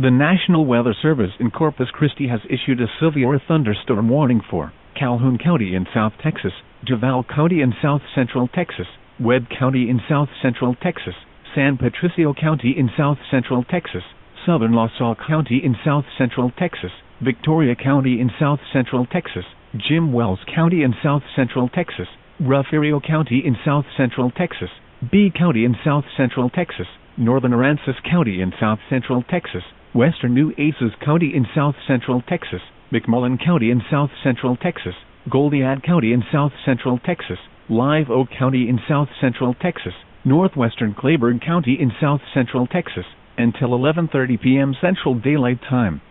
The National Weather Service in Corpus Christi has issued a severe thunderstorm warning for Calhoun County in South Texas, Duval County in South Central Texas, Webb County in South Central Texas, San Patricio County in South Central Texas, Southern La Salle County in South Central Texas, Victoria County in South Central Texas, Jim Wells County in South Central Texas, Refugio County in South Central Texas, B County in South Central Texas, Northern Aransas County in South Central Texas, Western Nueces County in South Central Texas, McMullen County in South Central Texas, Goliad County in South Central Texas, Live Oak County in South Central Texas, Northwestern Claiborne County in South Central Texas, until 11:30 p.m. Central Daylight Time.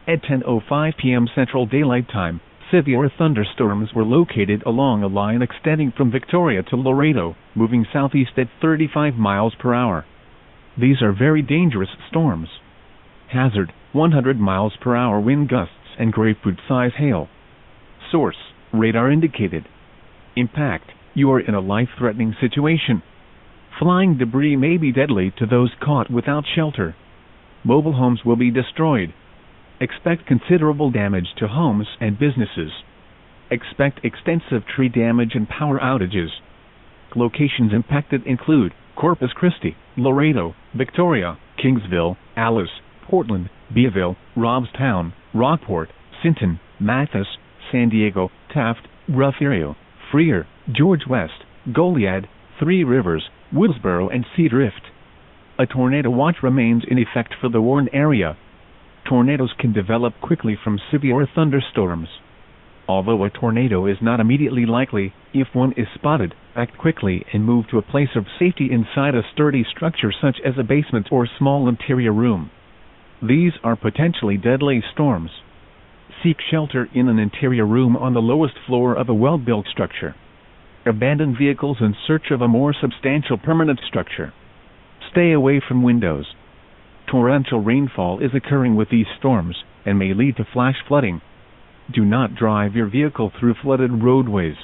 At 10:05 p.m. Central Daylight Time, severe thunderstorms were located along a line extending from Victoria to Laredo, moving southeast at 35 miles per hour. These are very dangerous storms. Hazard, 100 miles per hour wind gusts and grapefruit-size hail. Source, radar indicated. Impact, you are in a life-threatening situation. Flying debris may be deadly to those caught without shelter. Mobile homes will be destroyed. Expect considerable damage to homes and businesses. Expect extensive tree damage and power outages. Locations impacted include Corpus Christi, Laredo, Victoria, Kingsville, Alice, Portland, Beeville, Robstown, Rockport, Sinton, Mathis, San Diego, Taft, Refugio, Freer, George West, Goliad, Three Rivers, Willsboro and Sea Drift. A tornado watch remains in effect for the warned area. Tornadoes can develop quickly from severe thunderstorms. Although a tornado is not immediately likely, if one is spotted, act quickly and move to a place of safety inside a sturdy structure such as a basement or small interior room. These are potentially deadly storms. Seek shelter in an interior room on the lowest floor of a well-built structure. Abandon vehicles in search of a more substantial permanent structure. Stay away from windows. Torrential rainfall is occurring with these storms and may lead to flash flooding. Do not drive your vehicle through flooded roadways.